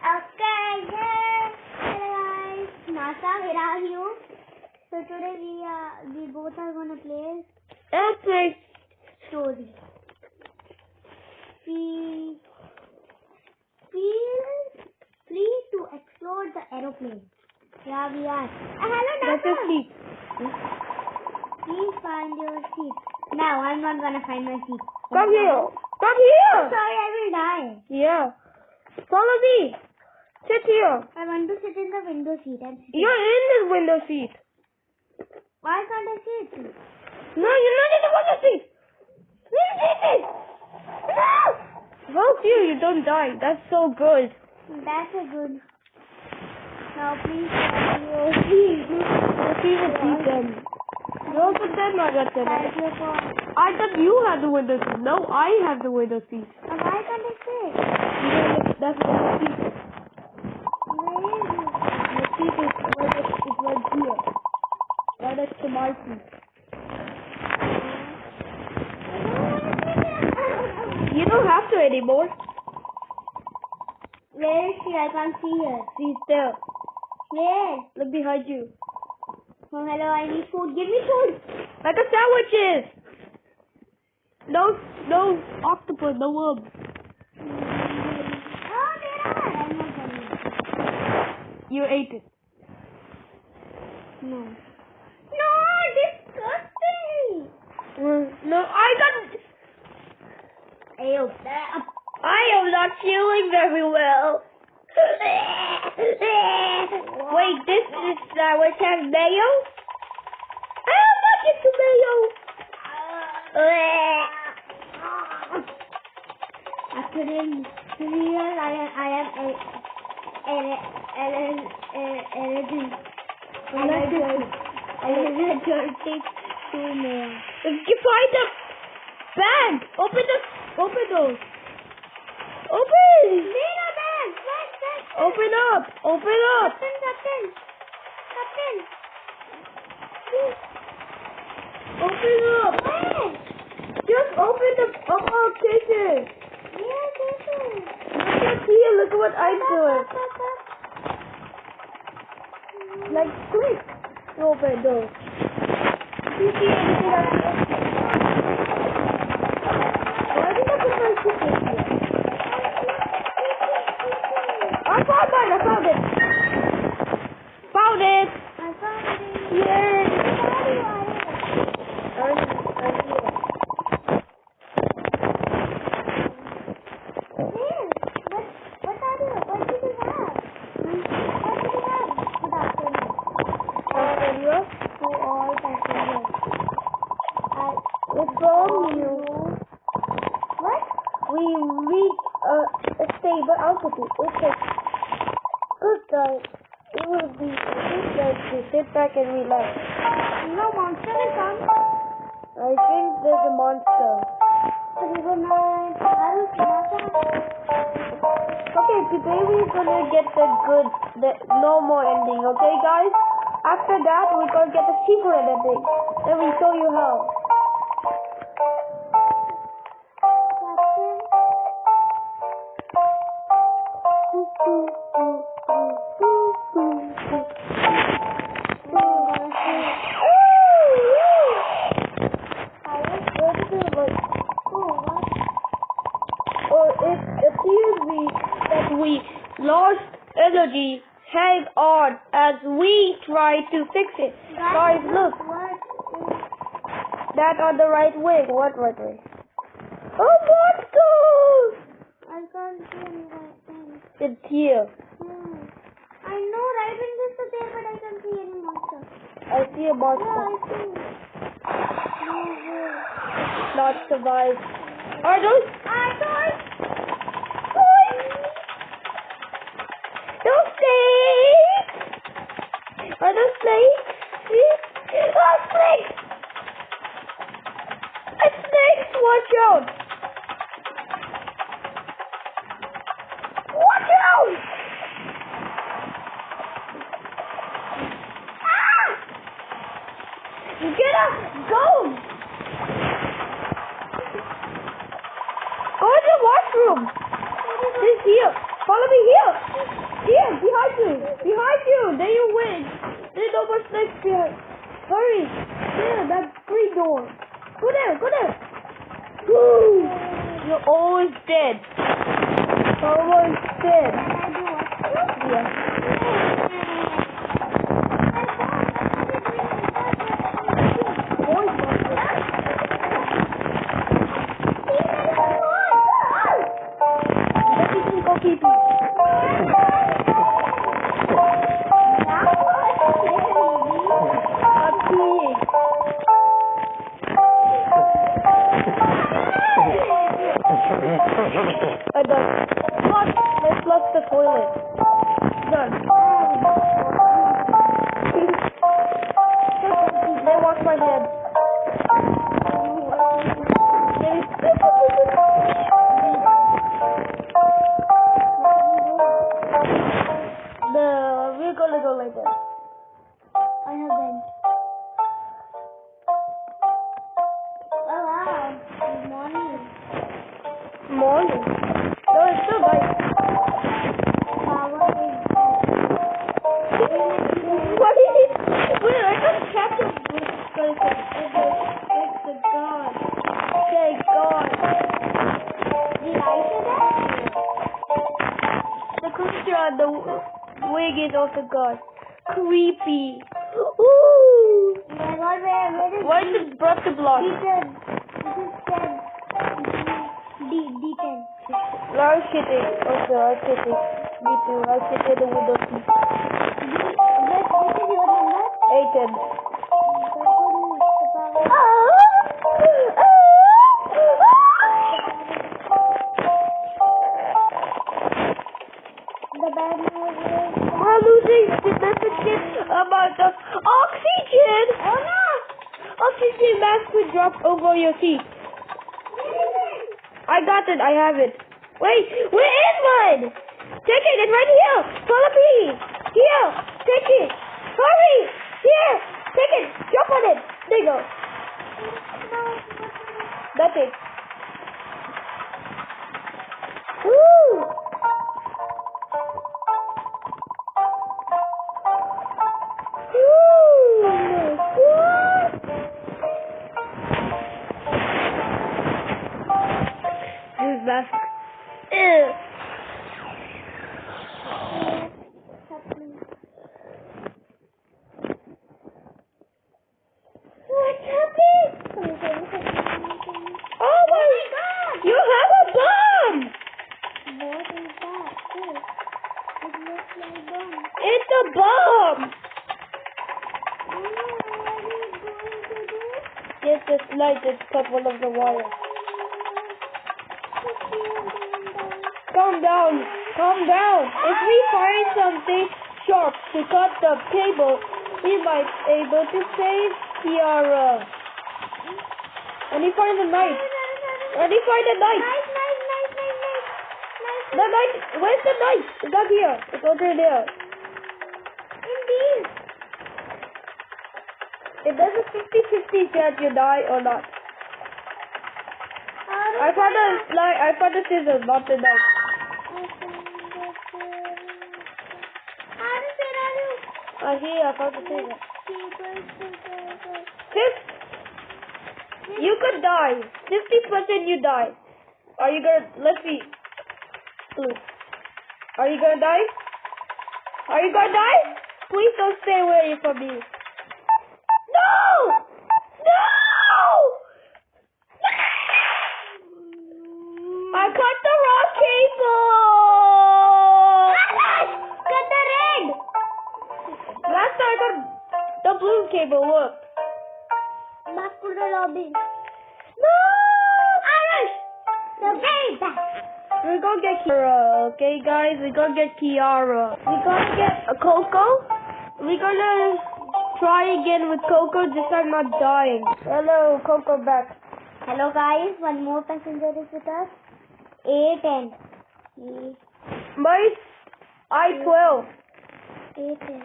Okay, yeah. Hello guys, NASA, where are you? So today we both are gonna play Airplane story. Feel free to explore the aeroplane. Here we are. Hello That's a NASA. seat. Please find your seat. No, I'm not gonna find my seat. Come here. Come Oh, here. sorry, I will die. Yeah. Follow me. Sit here. I want to sit in the window seat. You're in the window seat. Why can't I sit? No, you're not in the window seat. You're in it. No. Help you don't die. That's so good. That's a good. Now please find your seat. See the seat then. No, but then I got Thank it. you for. I thought you had the window seat. No, I have the window seat. Why can't I sit? That's the seat. Where is it? The seat is right here. Right next to my seat. You don't have to anymore. Where is she? I can't see her. She's there. Where? Look behind you. Oh, hello, I need food. Give me food. Like a sandwiches. No octopus, no worm. Oh, there are. I'm not coming. You ate it. No. No, disgusting. No, I got. Ew. I am not feeling very well. Wait, this is sandwich has mayo? How much is the mayo? After in real, I am allergic to mayo. If you find the bag, open those. Open! Nina, bag. Open up! Open up! Captain. Open up! Where? Just open the cases. Where this is? Look at here, look at what I'm doing. Like quick. Open those. Do you see anything else? Why did I put my ticket here? I found it! Found it! I found it. Yay! Where are you? Where? What are you? What do you have? Good afternoon. Australia? To all passengers. It's from you. What? We reach a stable altitude. It's a good time. It will be a good time to sit back and relax. No monster will come. I think there's a monster. Good night. Okay, today we're gonna get the normal ending, okay guys? After that, we're gonna get the secret ending. Then we show you how. It appears that we lost energy. Hang on as we try to fix it. Guys, look. That on the right wing. What right wing? Oh, monster! I can't see any right thing. It's here. I know right wing is there, but I can't see any monster. I see a monster. Yeah, I see. Not survive. Are those? Those snakes? Are those snakes? Oh, snakes! A snake! Watch out! Watch out! Ah! Get up! Go! Go Bobby, here! Here, behind you! Behind you! There you win! There's no more snakes behind. Hurry! There, that green door. Go there, go there! Woo! You're always dead. Always dead. Yeah. I done. Let's flush the toilet. Done. They wash my hands. We're gonna go like that. I have been. Oh wow. Good morning. Morning. No, it's still night. Power is What is it? Wait, I got trapped in It's the god. Thank God. the light of it? The creature on the wig is also god. Creepy. Ooh. Oh my god, where is Why is it brought the block? D10? This is 10. D10. I'm shitting. Okay, I'm shitting. Me too. I'm shitting the window seat. This is your number? 810. The bad news is We're losing significant amount of oxygen. oh no! Oxygen mask will drop over your seat. I got it. I have it. Wait, where is mine? Take it. It's right here. Follow me. Here. Take it. Hurry. Here. Take it. Jump on it. There you go. That's it. Woo. This mask. Ew. What's happening? Oh my God! You have a bomb! What is that? Oh, it looks like a bomb. It's a bomb! Oh, what are you going to do? Yes, just light it, cut one of the wires. Calm down, calm down. If we find something sharp to cut the cable, we might be able to save Kiara. When you find the knife, when you find the knife, Nice. the knife, where's the knife? It's not here, it's over there. Indeed. If there's a 50-50 chance you die or not. I found the scissors, not the knife. Here, I found the scissors. Fifth, you could die. 50% you die. Are you gonna, let's see. Are you gonna die? Are you gonna die? Please don't stay away from me. No! No! I cut the wrong cable! Cut the red. Last time I got the blue cable, look. Back to the lobby. No! Irish. The red. We're gonna get Kiara, okay guys? We're gonna get Kiara. We're gonna get a Coco. We're gonna try again with Coco, this time not dying. Hello, Coco back. Hello guys, one more passenger is with us. A10. Mine's I-12. A10.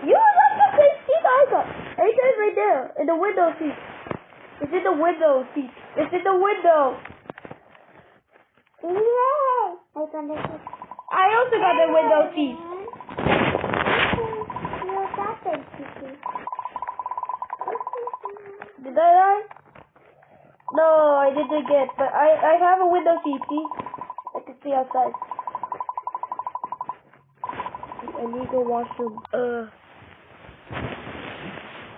You left the same seat I got. It's right there, in the window seat. It's in the window seat. It's in the window. Yeah. I found it. I also got the window seat. You're captain, Kiki. Did I die? No, I didn't get, but I have a window seat, see? I can see outside. I need to go washroom.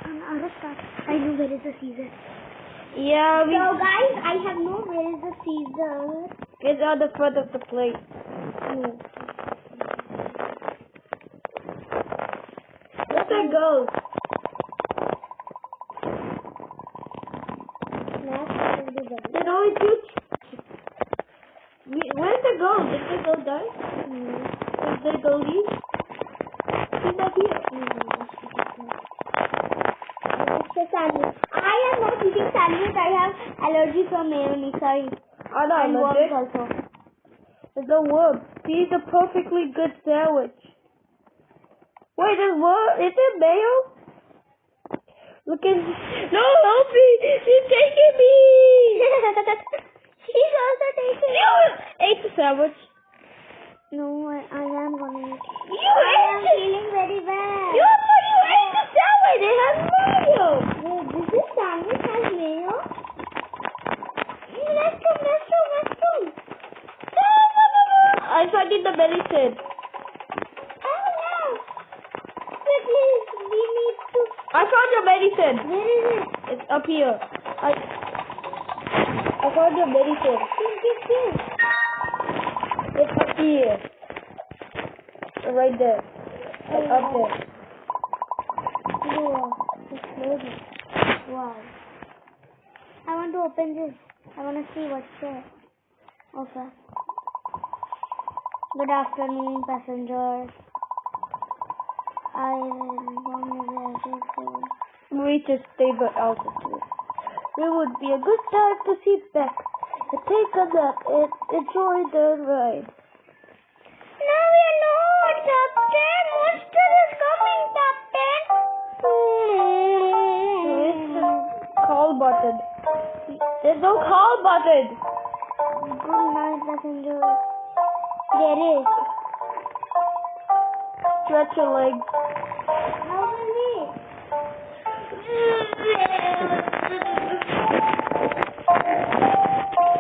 I'm out of stuff. I know where is the Caesar. Yeah, So guys, I have no where is the Caesar. It's on the front of the plate. No. Where'd that go? Did only two. Where'd it go? Did it go die? Did it go leave? He's not here. It's a sandwich. I am not eating sandwich. I have allergy from mayonnaise. Sorry. Oh no, And worms legit. also. There's no worm. He's a perfectly good sandwich. Wait, there's worm? Is there mayo? Look at no, help me! She's taking me! She's also taking. You ate the sandwich. No, I am gonna eat. You I am ate it! feeling very bad. You ate the sandwich! It has mayo! Wait, this sandwich has mayo? Restroom. I finding the medicine. Oh no! Quickly, we need to. I found your medicine. Where is it? It's up here. I found your medicine. Here. It's up here. Right there. It's up there. Wow. It's loading. Wow. I want to open this. I want to see what's there. Okay. Good afternoon, passengers. I am going to Reach a stable altitude. It would be a good time to sit back and take a nap and enjoy the ride. No, we are not, Captain. Monster is coming, Captain. Where's the call button? There's no call button. Good night, passengers. There is. Stretch your legs. How will we?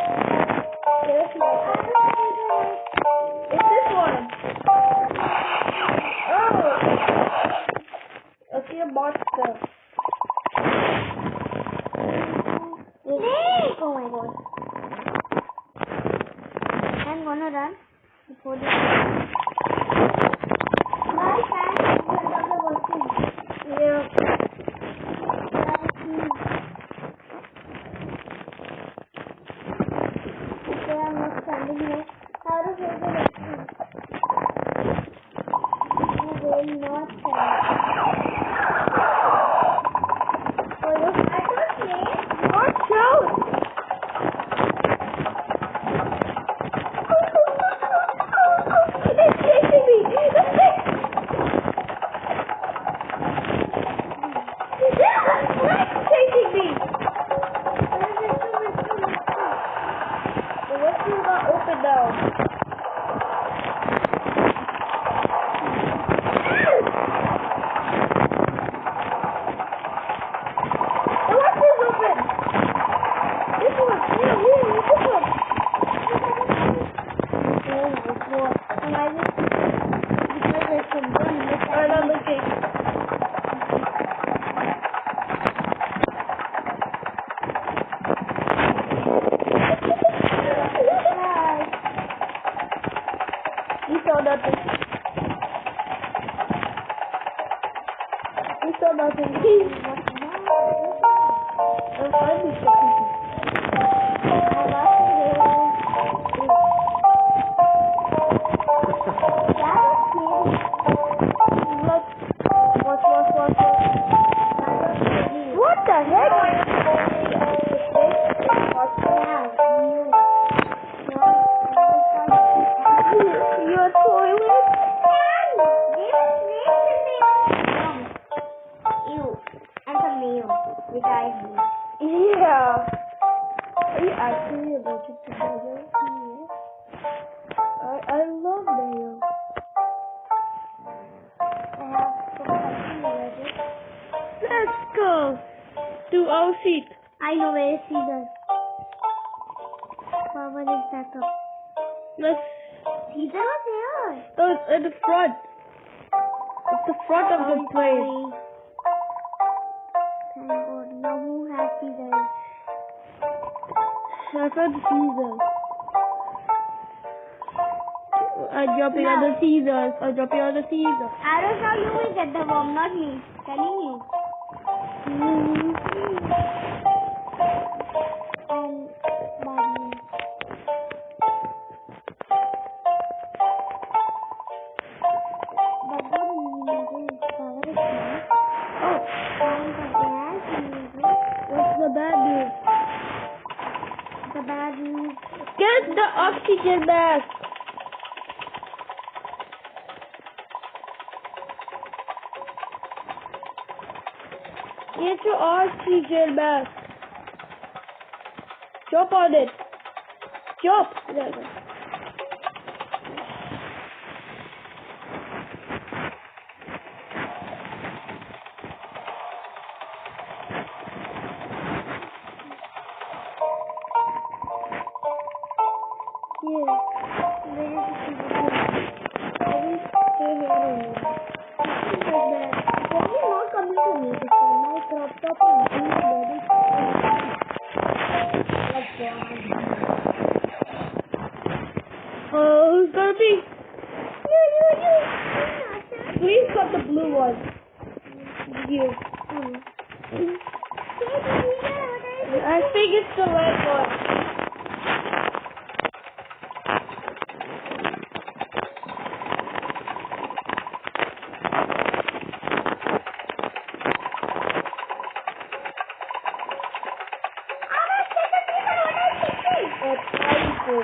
There's no. It's this one. Oh. I see a monster. Snake! Oh my god. I'm gonna run before the. My fans are working. Yeah. Okay, I'm not standing here. How to get the rescue? I will not stand. Oh, look at the snake. Watch out! It's chasing me! The snake! It's chasing me! The restroom not open now. The restroom's open! This one! Here, this one! And I just because there's some gun in this Alright, I'm looking. You saw nothing. You saw nothing. I'm finally checking. Look. Watch. What the heck? Your toilet? Yeah. Are you actually allergic to mayo? I love mayo. Caesar to our seat. I know where is Caesar. Power is back up. Let's. Caesar was here. Oh, it's at the front. It's the front of the plane. Thank God. Now who has Caesar? I found Caesar. I'm jumping on the Caesars. I'm jumping on the Caesar. Arrows, now you will get the bomb, not me. Telling you. And bad news. But good news is power is gone. Oh, And the gas news is what's the bad news? the bad news. Get the oxygen mask. Get your oxygen mask. Jump on it. Jump. There you go. Here. Where is the Caesar? I will stay here only. It's like that. Can you not coming to me this time? My crop top is being very Let's go on. Oh, who's gonna be? You. Please got the blue one. You. I think it's the red one. That's painful.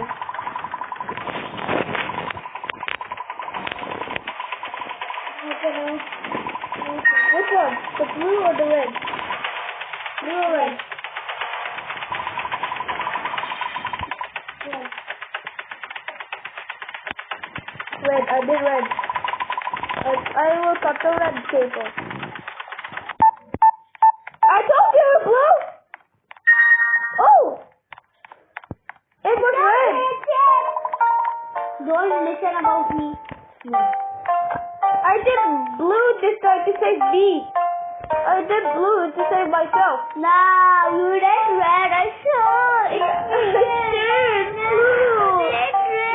Which one? The blue or the red? Blue or red? Red. I did red. I will cut the red paper. I told you it was blue! Oh! It was red! Don't listen about me. I did blue this time to save me. I did blue to save myself. No, you did red. I saw. I did blue.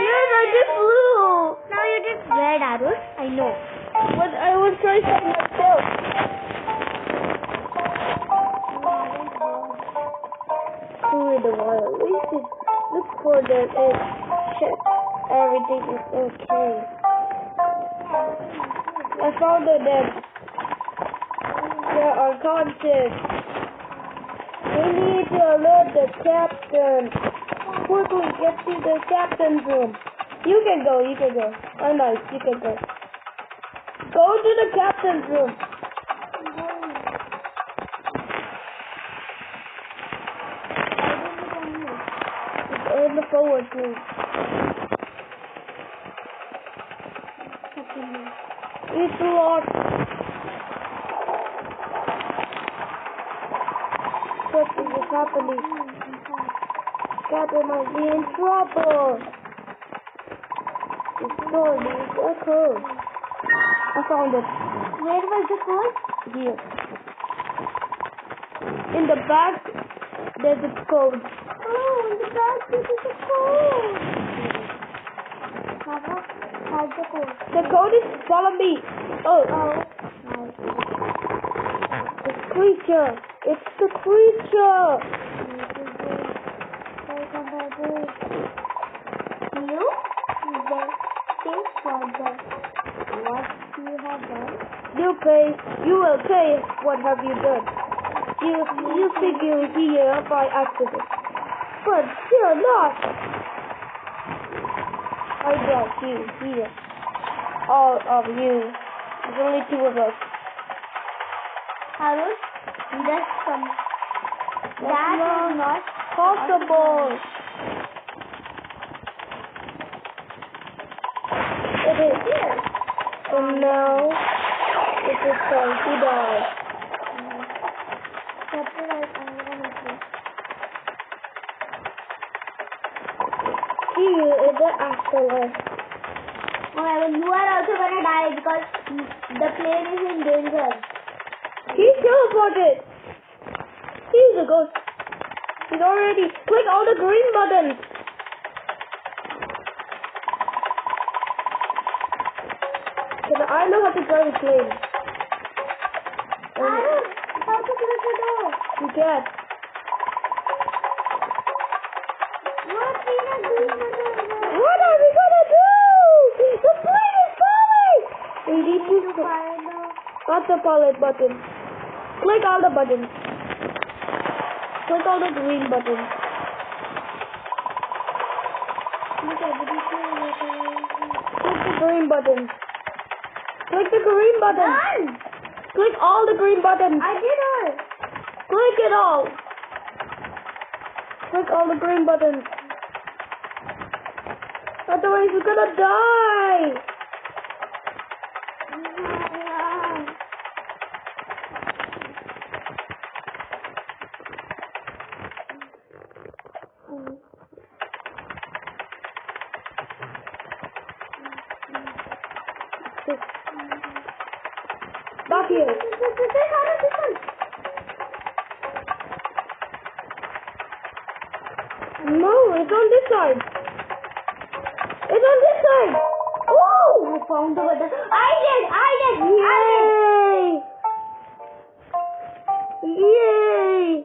Yes, I did blue. Now you did red, Arus. I know. But I was trying to save myself. Who in the world? We should look for them and check everything is okay. I found them. They're unconscious. We need to alert the captain. Quickly get to the captain's room. You can go. Oh, nice. You can go. Go to the captain's room. It's in the forward room. It's locked. What is happening? Captain might be in trouble. The door needs a code. I found it. Where was the code? Here. In the back, there's a code. Oh, in the back, this is the code. Papa, how's the code? The code is follow me. Oh, Nice. the creature. It's the creature. You? This for what you have done? You will pay. What have you done? You think you're here by accident, but you're not. I brought you here. All of you. There's only two of us. Harus, that's some. That is not Possible. It is here. And now it is time to die. color. Okay, well, you are also gonna die because the plane is in danger. He's teleported. He's a ghost. He's already. Click all the green buttons. I know how to drive a plane. I don't. How to close the door? You can't. What What are we gonna do? The plane is falling! We need to find out. not the pilot button. Click all the buttons. Click all the green buttons. Click the green button. Click the green button. Done. Click all the green buttons. I did all. Click it all. Click all the green buttons. Otherwise we're gonna die. Back here. No, it's on this side. It's on this side. Oh! I found the button. I did. Yay!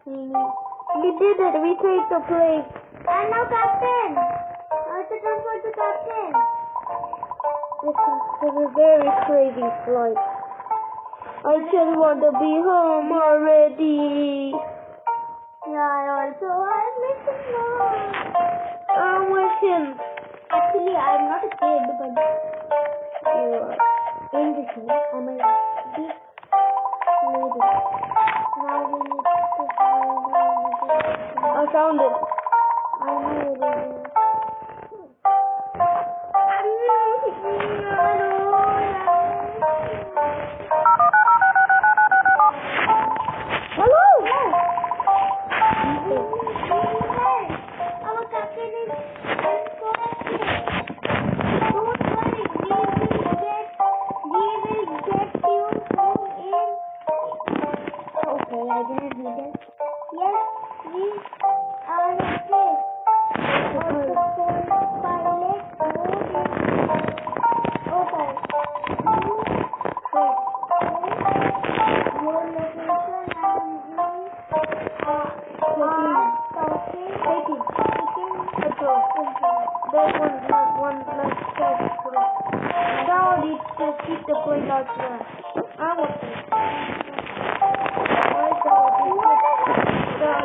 We did it. We saved the place. And now Captain. Now it's a turn for the Captain. This is a very crazy flight. I just want to be home already. Yeah, I also am missing more. I'm with him. Actually, I'm not a kid, but You are. in this one, I'm a big lady. Now we need to find I found it. I know it is. Hello? Our captain is unconnected. Don't worry, we will get you home in. Okay, I didn't do that. Yes, we are okay. Also, pilot mode is okay. Your location and There's one less test. Now need to keep the plane outside. I want to.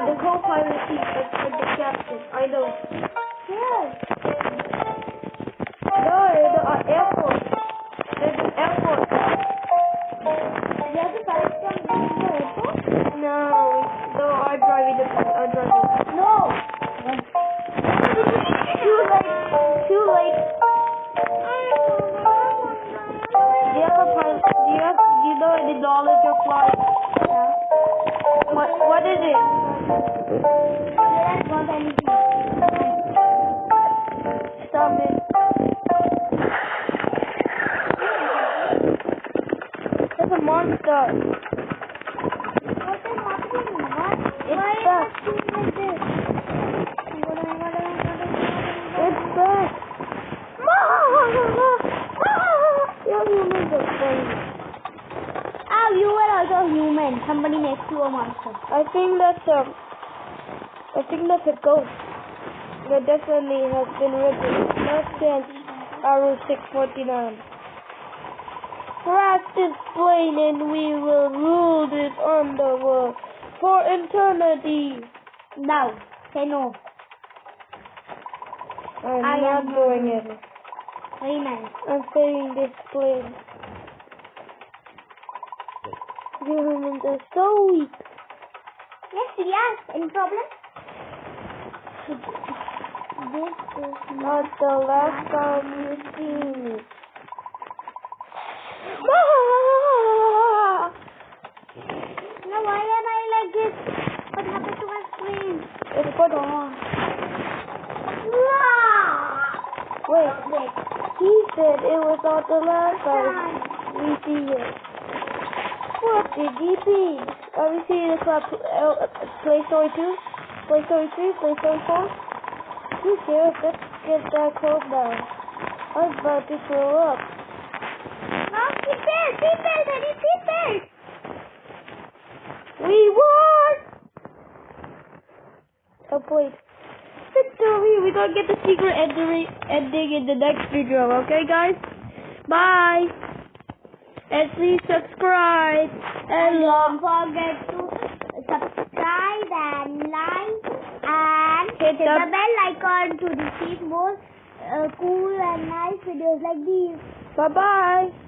The co-pilot seat and the captain. I know. Yes. No, the airport. There's an airport. You have to fly from the airport? No, I'm driving the plane. I'm driving. No. Too late. Do you have a pilot? Do you know the knowledge of flight? Yeah. What is it? You don't want anything. Stop it. There's a monster. What is happening? What? It's Why back. are you like this? It's back. Yeah, humans are funny. Oh, you were also human. Somebody makes you a monster. I think that's a ghost. That definitely has been written. Let's chance Arrow 649. Crash this plane and we will rule this underworld for eternity. Now, say no. I'm not doing it. Very nice. I'm saving this plane. Humans are so weak. Yes, any problem? This is not the last time you see me. Now why am I like this? What happened to my coming. It's put on. Wait. He said it was on the last time we see it. What did he see? Are we seeing the club Play Story 2? Play Story 3? Play Story 4? Who cares? Let's get that close down. I was about to throw up. No, seatbelt, Daddy, seatbelt. We won! Oh, wait. Victory! We're gonna get the secret ending in the next video, okay, guys? Bye! And please subscribe! And don't forget to subscribe and like and hit the bell icon to receive more cool and nice videos like these. Bye-bye!